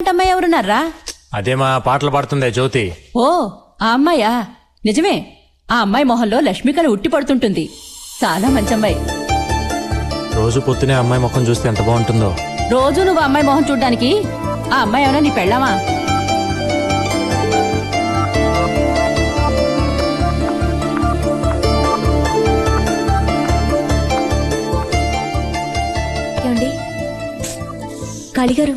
అమ్మాయి ఎవరున్నారా? అదే మా పాటలు పాడుతుందే జ్యోతి. ఓ ఆ అమ్మాయా? నిజమే, ఆ అమ్మాయి మొహంలో లక్ష్మికళ ఉట్టి పడుతుంటుంది. చాలా మంచి అమ్మాయి. రోజు పొద్దునే అమ్మాయి ముఖం చూస్తే ఎంత బాగుంటుందో. రోజు నువ్వు అమ్మాయి మొహం చూడ్డానికి ఆ అమ్మాయి ఏమన్నా నీ పెళ్ళామా? ఏమండి కాళీగారు,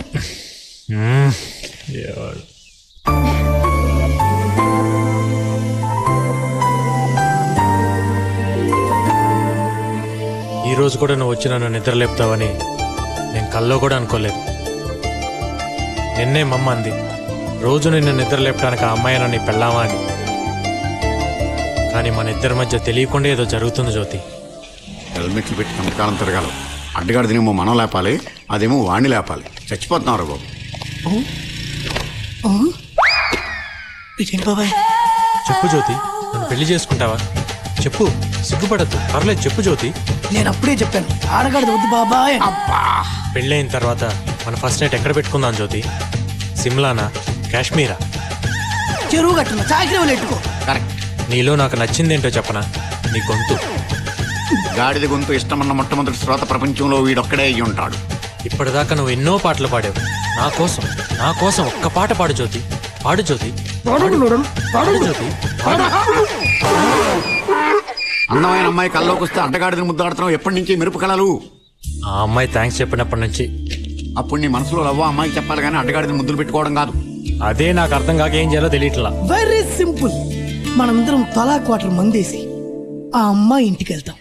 ఈ రోజు కూడా నువ్వు వచ్చి నన్ను నిద్ర లేపుతావని నేను కల్లో కూడా అనుకోలేదు. నిన్నే మమ్మ అంది, రోజు నిన్ను నిద్ర లేపడానికి ఆ అమ్మాయి నన్ను పెళ్ళామా అని. కానీ మన ఇద్దరి మధ్య తెలియకుండా ఏదో జరుగుతుంది జ్యోతి. హెల్మెట్లు పెట్టి కంపకాలం తిరగాలి. అడ్డగాడిదేమో మనం లేపాలి, అదేమో వాణ్ణి లేపాలి. చచ్చిపోతున్నావు రా బాబు. ఇదేంటి బాబాయ్? చెప్పు జ్యోతి, నన్ను పెళ్లి చేసుకుంటావా? చెప్పు, సిగ్గుపడద్దు, పర్లేదు చెప్పు జ్యోతి. నేను అప్పుడే చెప్పాను ఆడగాడిది వద్దు బాబాయ్. పెళ్ళైన తర్వాత మన ఫస్ట్ నైట్ ఎక్కడ పెట్టుకుందాం జ్యోతి? సిమ్లానా, కాశ్మీరా? చెరువు కట్టున్నా చాకరీ ఎట్టుకో. కరెక్ట్. నీలో నాకు నచ్చిందేంటో చెప్పనా? నీ గొంతు. గాడిద గొంతు ఇష్టమన్న మొట్టమొదటి శ్రోత ప్రపంచంలో వీడొక్కడే అయ్యి ఉంటాడు. ఇప్పటిదాకా నువ్వు ఎన్నో పాటలు పాడావు. నా కోసం ఒక్క పాట పాడు జ్యోతి. పాడు జ్యోతి, పాడు జ్యోతి. అందమైన అమ్మాయి కల్లోకి వస్తే అడ్డగాడిదని ముద్దాడుతున్నావు. ఎప్పటి నుంచి మెరుపు కళలు? ఆ అమ్మాయి థ్యాంక్స్ చెప్పినప్పటి నుంచి. అప్పుడు నీ మనసులో లవ్వ అమ్మాయికి చెప్పాలి కానీ అడ్డగాడిని ముద్దులు పెట్టుకోవడం కాదు. అదే నాకు అర్థం కాక ఏం చేయాలో తెలియట్లా. Very simple. మనమిద్దరం తలా క్వార్టర్ మందేసి ఆ అమ్మాయి ఇంటికి వెళ్తాం.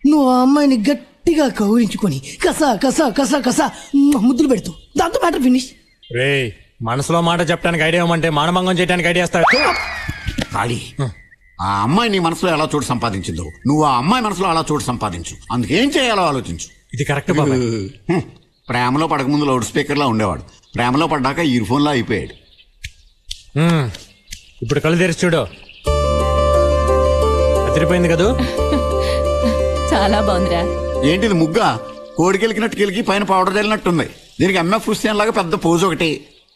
నువ్వు ఆ అమ్మాయిని గట్టిగా కౌరించుకొని కసా కసా కసా కసా ముద్దులు పెడతావు. దాంతో మ్యాటర్ ఫినిష్. రే, మనసులో మాట చెప్పడానికి ఐడియా ఇవ్వమంటే మానభంగం చేయడానికి ఐడియా ఇస్తావు. ఖాళీ. ఆ అమ్మాయి నీ మనసులో ఎలా చోటు సంపాదించిందో నువ్వు ఆ అమ్మాయి మనసులో అలా చోటు సంపాదించు. అందుకేం చేయాలో ఆలోచించు. ఇది కరెక్ట్ బాబాయ్. ప్రేమలో పడకముందు లౌడ్ స్పీకర్లా ఉండేవాడు. ప్రేమలో పడ్డాక ఇయర్ ఫోన్లా అయిపోయాడు. ఇప్పుడు కళ్ళు తెరిచి చూడు. అదిరిపోయింది కదూ? చాలా బాగుందిరా. ఏంటిది ముగ్గా? కోడికెలికినట్టు కెలికి పైన పౌడర్ చల్లినట్టుంది. దీనికి ఎంఎఫ్ హుస్సేన్ లాగా పెద్ద పోజు ఒకటి.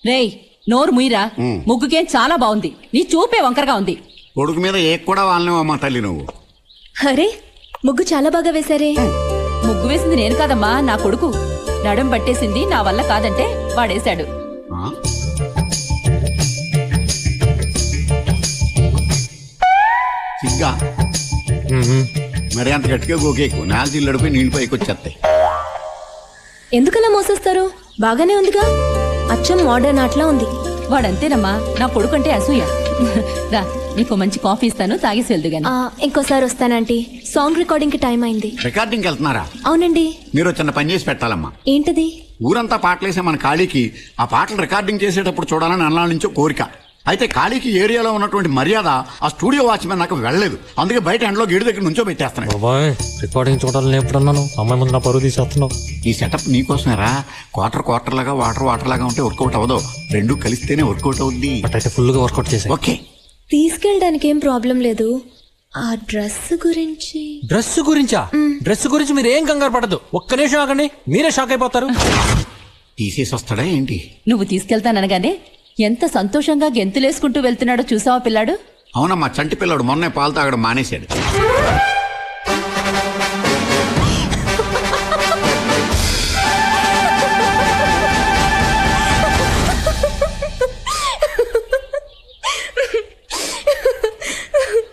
రేయ్, నోరు ముయిరా. ముగ్గుకేం చాలా బాగుంది. నీ చూపే వంకరగా ఉంది. కొడుకు మీద ఏ కూడా వాళ్ళనేవమ్మా తల్లి నువ్వు. అరే ముగ్గు చాలా బాగా వేశారే. ముగ్గు వేసింది నేను కాదమ్మా, నా కొడుకు. నడుం పట్టేసింది నా వల్ల కాదంటే వాడేశాడు. ఆ? సిగ్గా మరి అంత గట్టిగా గోకేకు. నేల చిల్లడిపోయి నీళ్ళు పైకి వచ్చేస్తాయి. ఎందుకలా మోసేస్తారు? బాగానే ఉందిగా. అచ్చం మోడర్న్ ఆటలా ఉంది. వాడంతేనమ్మా, నా కొడుకంటే అసూయ. రా, నీకు మంచి కాఫీ ఇస్తాను, తాగేసి వెళ్దు గాని. ఇంకోసారి వస్తానంటీ. సాంగ్ రికార్డింగ్ కి టైం అయింది. రికార్డింగ్కి వెళ్తున్నారా? అవునండి. మీరు చిన్న పని చేసి పెట్టాలమ్మా. ఏంటది? ఊరంతా పాటలేసే మన ఖాళీకి ఆ పాటలు రికార్డింగ్ చేసేటప్పుడు చూడాలని అన్నాళ్ళ నుంచో కోరిక. అయితే ఖాళీకి ఏరియాలో ఉన్నటువంటి మర్యాద ఆ స్టూడియో వాచ్మెన్ నాకు వెళ్ళలేదు. అందుకే బయట ఎండలో గేడు దగ్గర నుంచో పెట్టేస్తున్నాడు. బాబాయ్, రికార్డింగ్ చూడాలని ఎప్పుడన్నాను? అమ్మాయి ముందు నా పరువు తీసేస్తున్నావు. ఈ సెటప్ నీకోసమేరా. క్వార్టర్ లాగా వాటర్ లాగా ఉంటే వర్కౌట్ అవ్వదు. రెండు కలిస్తేనే వర్కౌట్ అవుద్ది. బట్ అయితే ఫుల్ గా వర్కౌట్ చేసా. ఓకే, తీసుకెళ్ళడానికి ఏం ప్రాబ్లం లేదు. ఆ డ్రెస్ గురించి. డ్రెస్ గురించా? డ్రెస్ గురించి మీరు ఏం కంగారు పడద్దు. ఒక్క నిమిషం ఆగండి, మీరే షాక్ అయిపోతారు. తీసేసి వస్తాడా ఏంటి? నువ్వు తీసుకెళ్తాననగానే ఎంత సంతోషంగా గెంతులేసుకుంటూ వెళ్తున్నాడో చూసావా పిల్లాడు? అవునమ్మా, చంటి పిల్లడు మొన్నే పాలు తాగడం మానేశాడు.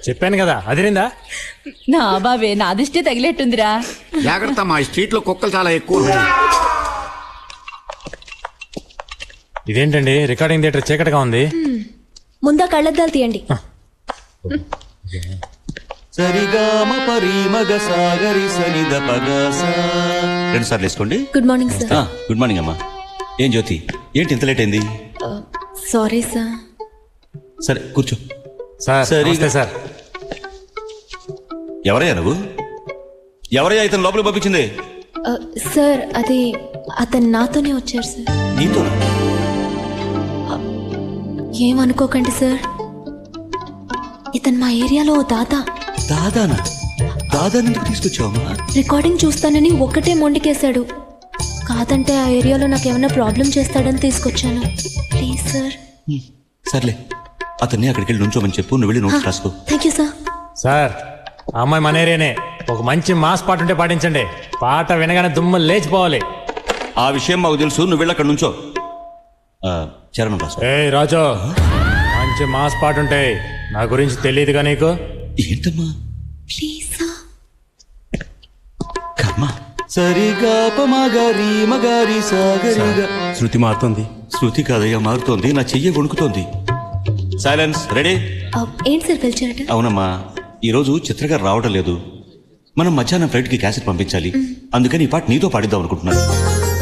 చెప్పాను కదా, అదిరిందా? నా బాబే, నా దిష్టే తగిలేట్టుందిరా. జాగ్రత్త, మా స్ట్రీట్ లో కుక్కలు చాలా ఎక్కువ ఉన్నాయి. ఇదేంటండి రికార్డింగ్ థియేటర్ చీకటిగా ఉంది? ముందా కళ్ళద్దాలు తీయండి. సరిగామ పరిమగ సాగరి సనిద పగస. రెండు సార్లు వేసుకోండి. Good morning sir. Good morning అమ్మా. ఏం జ్యోతి, ఏంటి ఇంత లేట్ అయింది? Sorry sir. సరే కూర్చో. సార్ సరిగా సార్. ఎవరయ్యా నువ్వు? ఎవరయ్యా ఇతను లోపలికి పంపించింది? సార్ అది అతను నాతోనే వచ్చారు సార్. నీతో? ఏమనుకోకండి సార్, ఇతను మా ఏరియాలో ఓ దాదా. దాదానా? దాదాని ఎందుకు తీసుకొచ్చావమ్మా? రికార్డింగ్ చూస్తానని ఒక్కటే మొండికేశాడు. కాదంటే ఆ ఏరియాలో నాకు ఏమైనా ప్రాబ్లం చేస్తాడని తీసుకొచ్చాను. Please sir. సర్లే, అతన్ని అక్కడికి వెళ్ళి నుంచోమని చెప్పు, నువ్వు వెళ్ళి నోట్స్ రాసుకో. Thank you sir. సార్ ఆ అమ్మాయి మన ఏరియానే. ఒక మంచి మాస్ పాట ఉంటే పాటించండి. పాట వినగానే దుమ్ము లేచిపోవాలి. ఆ విషయం మాకు తెలుసు, నువ్వు వెళ్ళి అక్కడ నుంచో. చరణం రాసుకో. ఏ రాజు, మంచి మాస్ పాట ఉంటాయి. నా గురించి తెలియదుగా నీకు? ఏంటమ్మా ప్లీజ్ సార్. కర్మ. సరిగా పమగారి మగారి సాగరిగా. శృతి మారుతుంది. శృతి కాదయ్యా మారుతోంది, నా చెయ్యి వణుకుతోంది. సైలెన్స్. రెడీ? ఏంటి సార్ పిలిచారట? అవునమ్మా, ఈరోజు చిత్రగారు రావడం లేదు. మనం మధ్యాహ్నం ఫ్లైట్కి క్యాసెట్ పంపించాలి. అందుకని ఈ పాట నీతో పాడిద్దాం అనుకుంటున్నాను.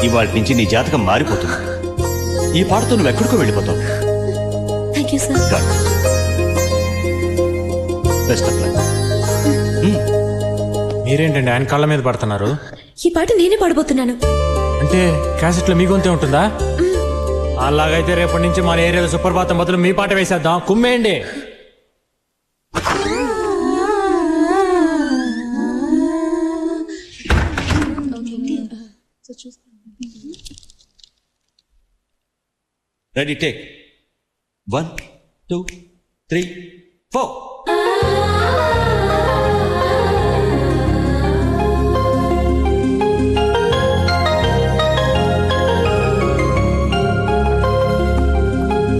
ఇవాళ నుంచి నీ జాతకం మారిపోతుంది. ఈ పాటతో నువ్వు ఎక్కడికో వెళ్ళిపోతావు. Thank you sir. Best of luck. మీరేంటండి ఆయన కాళ్ళ మీద పడుతున్నారు? ఈ పాట నేనే పాడబోతున్నాను. అంటే క్యాసెట్లో మీ గొంతే ఉంటుందా? అలాగైతే రేపటి నుంచి మన ఏరియాలో సుప్రభాతం బదులు మీ పాట వేసేద్దాం. కుమ్మేయండి. Ready, take 1 2 3 4.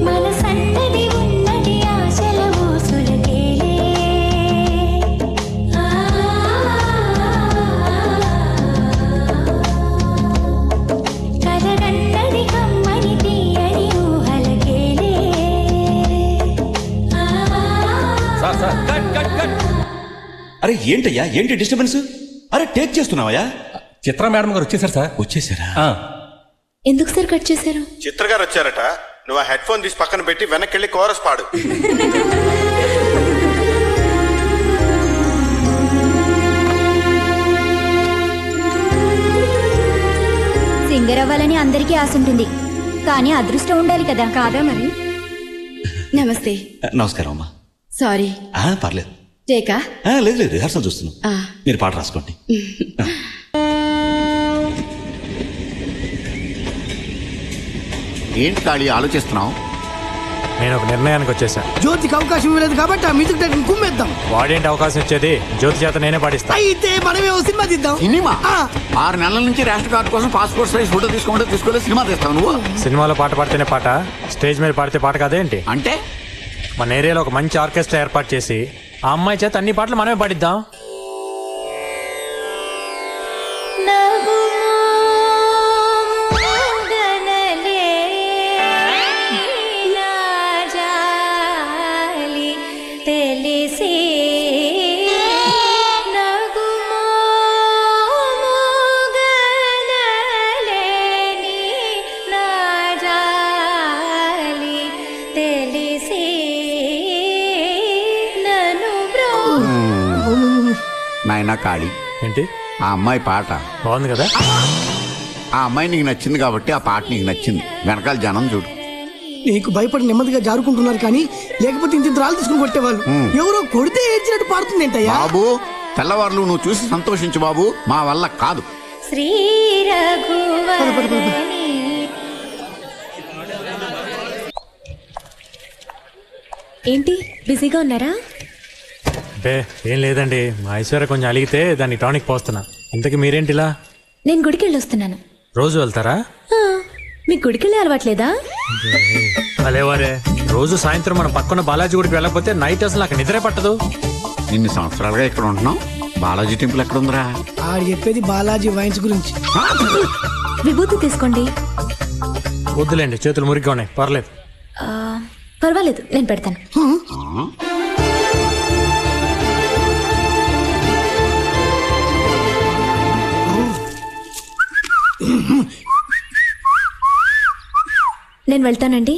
మనసన్నది ఉన్నది ఆశల ఊసులకేలే. కలగన్నది కమ్మని తీయని ఊహలకేలే. అరే ఏంటయ్యా, ఏంటి డిస్టర్బెన్స్? అరే టేక్ చేస్తున్నావయ్యా? చిత్ర మేడం గారు వచ్చేసారు సార్. వచ్చేసారా? ఎందుకు సార్ కట్ చేశారు? చిత్ర గారు వచ్చారట. నువ్వు ఆ హెడ్ ఫోన్ తీసి పక్కన పెట్టి వెనక్కి వెళ్ళి కోరస్ పాడు. సింగర్ అవ్వాలని అందరికీ ఆశ ఉంటుంది, కానీ అదృష్టం ఉండాలి కదా. కాదా మరి? నమస్తే. నమస్కారం అమ్మా. సారీ. పర్లేదు. టేకా? లేదు లేదు, రిహార్సల్ చూస్తున్నాం. మీరు పాట రాసుకోండి. ఏంటి కాళీ ఆలోచిస్తున్నావు? నేను ఒక నిర్ణయానికి వచ్చేసాను. జ్యోతికి అవకాశం ఇవ్వలేదు కాబట్టి ఆ మ్యూజిక్ డైరెక్టర్ కుమ్మేద్దాం. వాడేంటి అవకాశం ఇచ్చేది? జ్యోతి చేత నేనే పాడిస్తా. అయితే మనమే ఓ సినిమా తీద్దాం. సినిమా? 6 నెలల నుంచి రేషన్ కార్డు కోసం పాస్పోర్ట్ సైజ్ ఫోటో తీసుకోలేదు. సినిమా తీస్తావు నువ్వు? సినిమాలో పాట పాడితేనే పాట, స్టేజ్ మీద పాడితే పాట కాదేంటి? అంటే మన ఏరియాలో ఒక మంచి ఆర్కెస్ట్రా ఏర్పాటు చేసి ఆ అమ్మాయి చేత అన్ని పాటలు మనమే పాడిద్దాం. తెలిసి నాయనా కాళీ, ఏంటి? ఆ అమ్మాయి పాట బాగుంది కదా? ఆ అమ్మాయి నీకు నచ్చింది కాబట్టి ఆ పాట నీకు నచ్చింది. వెనకాల జనం చూడు. నీకు భయపడి నెమ్మదిగా జారుకుంటున్నారు కానీ లేకపోతే ఇంత రాళ్ళు తీసుకుని కొట్టేవాళ్ళు. ఎవరో కొడితే ఏడ్చినట్టు పాడుతుంది ఏంటయ్యా? బాబు, తెల్లవారులు నువ్వు చూసి సంతోషించు బాబు, మా వల్ల కాదు. శ్రీ రఘువరని. ఏంటి బిజీగా ఉన్నారా? బే ఏం లేదండి, మా ఐశ్వర్య కొంచెం అలిగితే దాన్ని టానిక్ పోస్తున్నా. ఇంతకీ మీరేంటిలా? నేను గుడికి వెళ్ళి వస్తున్నాను. రోజు వెళ్తారా? మీకు గుడికి వెళ్ళే అలవాట్లేదా? అలేవారే, రోజు సాయంత్రం మనం పక్కన బాలాజీ గుడికి వెళ్ళకపోతే నైట్ అసలు నాకు నిద్రే పట్టదు. ఇన్ని సంవత్సరాలుగా ఇక్కడ ఉంటున్నాం. బాలాజీ టెంపుల్ ఎక్కడ ఉందిరా? ఆడు చెప్పేది బాలాజీ వైన్స్ గురించి. విభూతి తీసుకోండి. వద్దులేండి, చేతులు మురిగ్గా ఉన్నాయి, పర్లేదు. పర్వాలేదు, నేను పెడతాను. నేను వెళ్తానండి.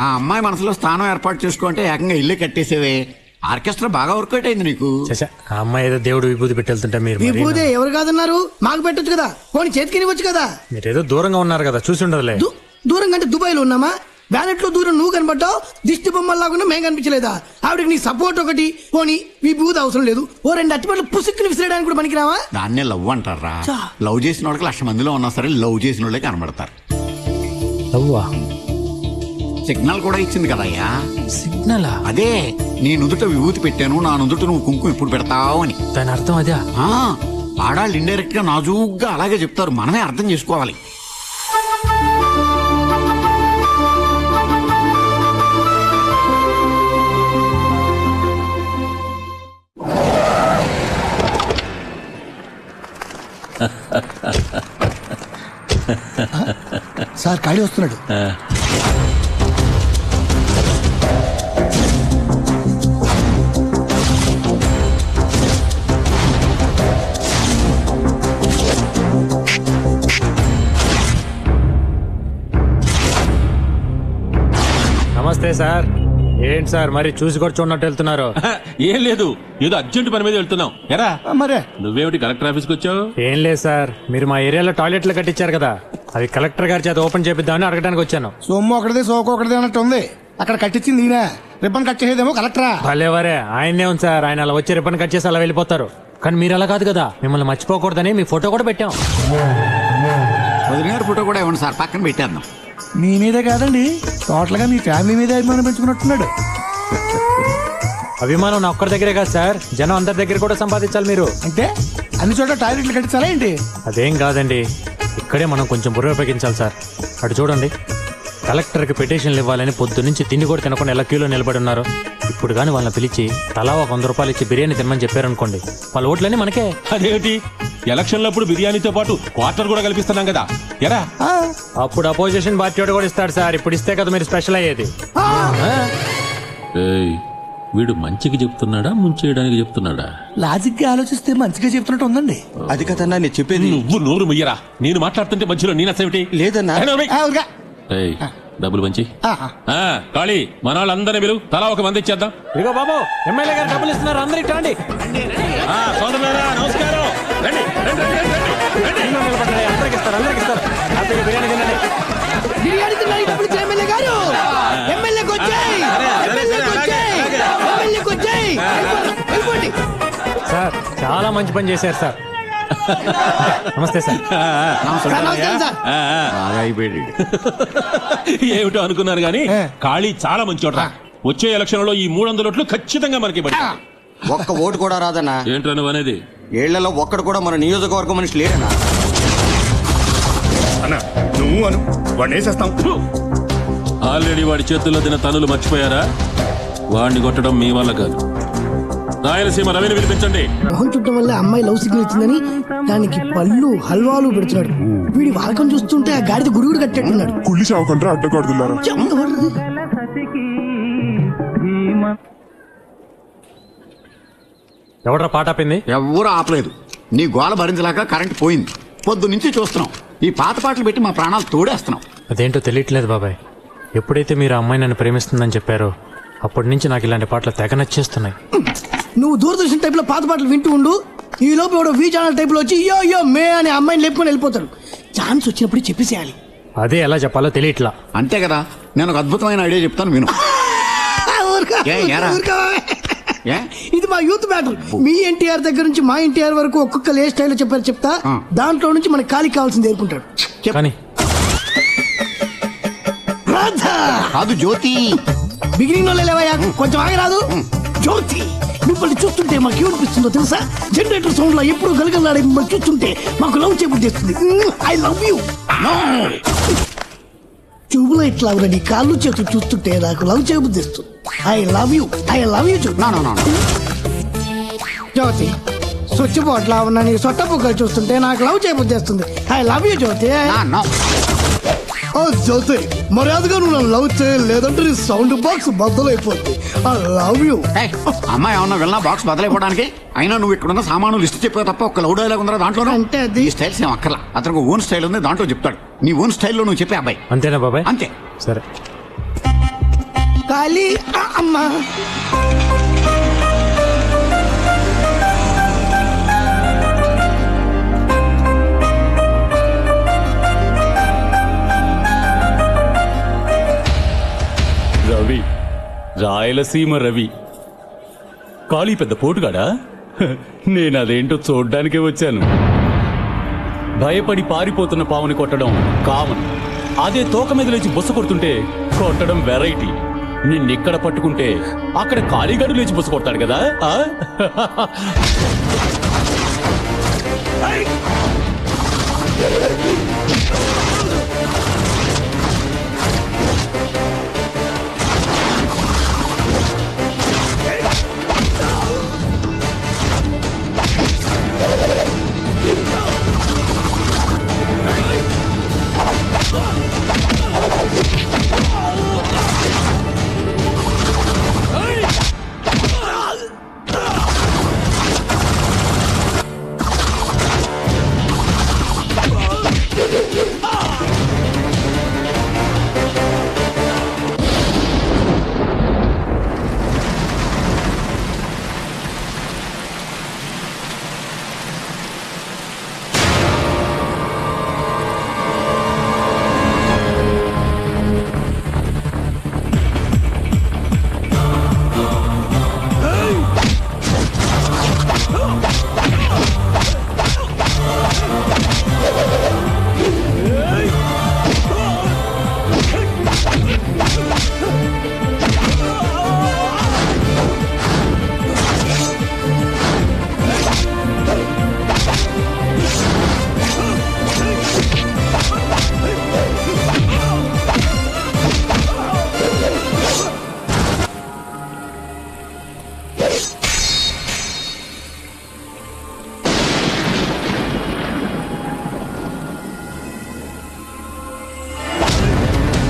ఆ అమ్మాయి మనసులో స్థానం ఏర్పాటు చేసుకుంటే ఏకంగా ఇల్లు కట్టేసేవే. ఆర్కెస్ట్రా బాగా వర్కౌట్ అయింది నీకు. చచ్చా, ఆ అమ్మాయి ఏదో దేవుడు విభూతి పెట్టి వెళ్తుంటే మీరు ఈ మరీ పూజ ఎవరు కాదన్నారు? మాకు పెట్టొచ్చు కదా, పోనీ చేతికి ఇవ్వచ్చు కదా. మీరేదో దూరంగా ఉన్నారు కదా, చూసి ఉండదులే. దూరం కంటే దుబాయ్ లో ఉన్నామా? బ్యానెట్ లో దూరం నువ్వు కనబడ్డావు, దిష్టి బొమ్మల్లాగా మేము కనిపించలేదా? ఆవిడకి నీ సపోర్ట్ ఒకటి, పోనీ ఈ బూత్ అవసరం లేదు, ఓ 2 అట్టిపట్లు పుసుక్కుని విసిరేయడానికి కూడా పనికిరావా? దాన్నే లవ్ అంటారా? లవ్ చేసిన వాళ్ళకి 1,00,000 మందిలో ఉన్నా సరే లవ్ చేసిన వాళ్ళే కనబడతారు. అవ్వా, సిగ్నల్ కూడా ఇచ్చింది కదయ్యా. సిగ్నలా? అదే, నీ నుదుట విభూతి పెట్టాను, నా నుదుట నువ్వు కుంకుమ ఇప్పుడు పెడతావు అని. దాని అర్థం అదే. ఆడాళ్ళు ఇండైరెక్ట్ గా నాజూగ్గా అలాగే చెప్తారు, మనమే అర్థం చేసుకోవాలి. సార్ ఖాళీ వస్తున్నాడు. నమస్తే సార్. ఏంటి సార్ మరి చూసి కూడా చూడనట్టు వెళ్తున్నారు? ఏం లేదు, ఏదో అర్జెంట్ పని మీద వెళ్తున్నాం. ఎరా మరే నువ్వేమిటి కలెక్టర్ ఆఫీస్కి వచ్చావు? ఏం లేదు సార్, మీరు మా ఏరియాలో టాయిలెట్లు కట్టించారు కదా, అవి కలెక్టర్ గారి చేత ఓపెన్ చేపిద్దామని అడగడానికి వచ్చాను. సొమ్ము ఒకటిదే సోకు ఒకటిదే అన్నట్టు ఉంది. అక్కడ కట్టించింది ఈయన, రిబ్బన్ కట్ చేసేదేమో కలెక్టరా. భలేవరే, ఆయన్నే ఉంది సార్. ఆయన అలా వచ్చి రిబ్బన్ కట్ చేసి అలా వెళ్ళిపోతారు. కానీ మీరు అలా కాదు కదా, మిమ్మల్ని మర్చిపోకూడదని మీ ఫోటో కూడా పెట్టాం. వదిన గారి ఫోటో కూడా ఇవ్వండి సార్, పక్కన పెట్టేద్దాం. మీ మీదే కాదండి, టోటల్ గా మీ ఫ్యామిలీ మీద అభిమానం పెంచుకున్నట్టున్నాడు. అభిమానం నా ఒక్కరి దగ్గరే కాదు సార్, జనం అందరి దగ్గర కూడా సంపాదించాలి మీరు. అంటే అన్ని చోట్ల టాయిలెట్లు కట్టించాలా ఏంటి? అదేం కాదండి, ఇక్కడే మనం కొంచెం బుర్ర ఉపయోగించాలి సార్. అటు చూడండి, కలెక్టర్కి పిటిషన్లు ఇవ్వాలని పొద్దు నుంచి తిండి కూడా తినకుండా ఎలా క్యూలో నిలబడి ఉన్నారు. ఇప్పుడు కానీ వాళ్ళని పిలిచి తలా ఒక 100 రూపాయలు ఇచ్చి బిర్యానీ తినమని చెప్పారనుకోండి, వాళ్ళ ఓట్లన్నీ మనకే. అదేమిటి, ఎలక్షన్లప్పుడు బిర్యానీతో పాటు క్వార్టర్ కూడా కల్పిస్తున్నాం కదా. ఎరా అప్పుడు అపోజిషన్ పార్టీ వాడు కూడా ఇస్తాడు సార్, ఇప్పుడు ఇస్తే కదా మీరు స్పెషల్ అయ్యేది. వీడు మంచికి చెప్తున్నాడా ముంచేయడానికి చెప్తున్నాడా? లాజిక్ గా ఆలోచిస్తే మంచిగా చెప్తున్నట్టు ఉందండి. అది కదన్నా నేను చెప్పేది. నువ్వు నోరు ముయ్యరా, నేను మాట్లాడుతుంటే మధ్యలో నేను అసేమిటి? లేదన్నా. డబ్బులు మంచి ఖాళీ మన వాళ్ళందరినీ మీరు తలా ఒక మంది ఇచ్చేద్దాం. ఇదిగో బాబు, ఎమ్మెల్యే గారు డబ్బులు ఇస్తున్నారు, అందరికి రండి. నమస్కారం. అందరికి ఇస్తారు, అందరికి ఇస్తారు. హ్యాపీగా బిర్యానీ తినండి. బిర్యానీ తిన్నాడు ఇప్పుడు ఎమ్మెల్యే గారు. ఎమ్మెల్యేకి వచ్చాయి, ఎమ్మెల్యేకి వచ్చాయి, ఎమ్మెల్యేకి వచ్చాయి. వెళ్ళిపోండి. సార్ చాలా మంచి పని చేశారు సార్. నమస్తే సార్. నమస్కారం సార్. బాగా అయిపోయాడు. ఏమిటో అనుకున్నారు గానీ ఖాళీ చాలా మంచి చోట. వచ్చే ఎలక్షన్ లో ఈ 300 ఓట్లు ఖచ్చితంగా మనకి పడతాయి. ఒక్క ఓటు కూడా రాదన్నా. ఏంటో నువ్వు అనేది? ఏళ్లలో ఒక్కడు కూడా మన నియోజకవర్గం మనిషి లేడన్నా. అన్నా నువ్వు అను, వాడిని వేసేస్తాం. ఆల్రెడీ వాడి చేతుల్లో తిన తనులు మర్చిపోయారా? వాడిని కొట్టడం మీ వల్ల కాదు. రాయలసీమ రవిని పిలిపించండి. మొహం చుట్టం వల్ల అమ్మాయి లవ్ సిగ్నల్ ఇచ్చిందని దానికి పళ్ళు హల్వాలు పెడుతున్నాడు. వీడి వాడకం చూస్తుంటే ఆ గాడిద గురుగుడు కట్టేట్టున్నాడు. కుళ్ళి చావకుండా అడ్డగొడుతున్నారు. ఎవడ్రా పాట ఆపింది? ఎవ్వరూ ఆపలేదు. నీ గోల భరించలేక కరెంట్ పోయింది. పొద్దు నుంచి చూస్తున్నాం, ఈ పాత పాటలు పెట్టి మా ప్రాణాలు తోడేస్తున్నాం. అదేంటో తెలియట్లేదు బాబాయ్. ఎప్పుడైతే మీరు ఆ అమ్మాయి నన్ను ప్రేమిస్తుందని చెప్పారో అప్పటి నుంచి నాకు ఇలాంటి పాటలు తెగ నచ్చేస్తున్నాయి. నువ్వు దూరదర్శన్ టైప్ లో పాత పాటలు వింటూ ఉండు, ఈ లోపు ఎవడో వి ఛానల్ టైప్ లో వచ్చి యో యో మే అనే అమ్మాయిని లేపుకొని వెళ్ళిపోతాడు. ఛాన్స్ వచ్చినప్పుడు చెప్పేసేయాలి. అదే ఎలా చెప్పాలో తెలియట్లా. అంతే కదా, నేను ఒక అద్భుతమైన ఐడియా చెప్తాను విను. ఇది మా యూత్ బ్యాటిల్. మీ ఎన్టీఆర్ దగ్గర నుంచి మా ఎన్టీఆర్ వరకు ఒక్కొక్క ఏ స్టైల్ చెప్పారు చెప్తా. దాంట్లో నుంచి మనకి ఖాళీ కావాల్సింది ఏర్కుంటాడు. కానీ కాదు జ్యోతి, బిగినింగ్ లో లేవయ్యా, కొంచెం ఆగరాదు. జ్యోతి, మిమ్మల్ని చూస్తుంటే మాకు ఏమనిపిస్తుందో తెలుసా? జనరేటర్ సౌండ్ లో ఎప్పుడు గలగలాడే మిమ్మల్ని చూస్తుంటే మాకు లవ్ చేయబుద్ధిస్తుంది. I love you. ట్యూబ్లైట్ లాగా నీ కాళ్ళు చేతులు చూస్తుంటే నాకు లవ్ చేయబుద్ధిస్తుంది. I love you, I love you. Jyothi, switchboard లా ఉన్న నీ సొట్ట బుగ్గలు చూస్తుంటే నాకు లవ్ చేయబుద్ధిస్తుంది. I love you Jyothi. ఓ జ్యోతి, మర్యాదగా నువ్వు నన్ను లవ్ చేయలేదంటే నీ సౌండ్ బాక్స్ బద్దలైపోతుంది. ఐ లవ్ యూ. అమ్మాయి ఏమన్నా వెళ్ళినా బాక్స్ బదలైపోవడానికి? అయినా నువ్వు ఇక్కడున్న సామాను లిస్ట్ చెప్పే తప్ప ఒక లవ్ డైలాగ్ ఉందా దాంట్లో? అంటే అది ఈ స్టైల్స్ ఏం అక్కర్లా, అతనికి ఓన్ స్టైల్ ఉంది, దాంట్లో చెప్తాడు. నీ ఓన్ స్టైల్లో నువ్వు చెప్పే అబ్బాయి. అంతేనా బాబాయ్? అంతే. సరే. ఖాళీ అమ్మా రాయలసీమ రవి. కాళీ పెద్ద పోటుగాడా? నేను అదేంటో చూడ్డానికే వచ్చాను. భయపడి పారిపోతున్న పావుని కొట్టడం కామన్. అదే తోక మీద లేచి బుస కొడుతుంటే కొట్టడం వెరైటీ. నిన్నిక్కడ పట్టుకుంటే అక్కడ కాళీగాడు లేచి బుస కొడతాడు కదా. ఆ?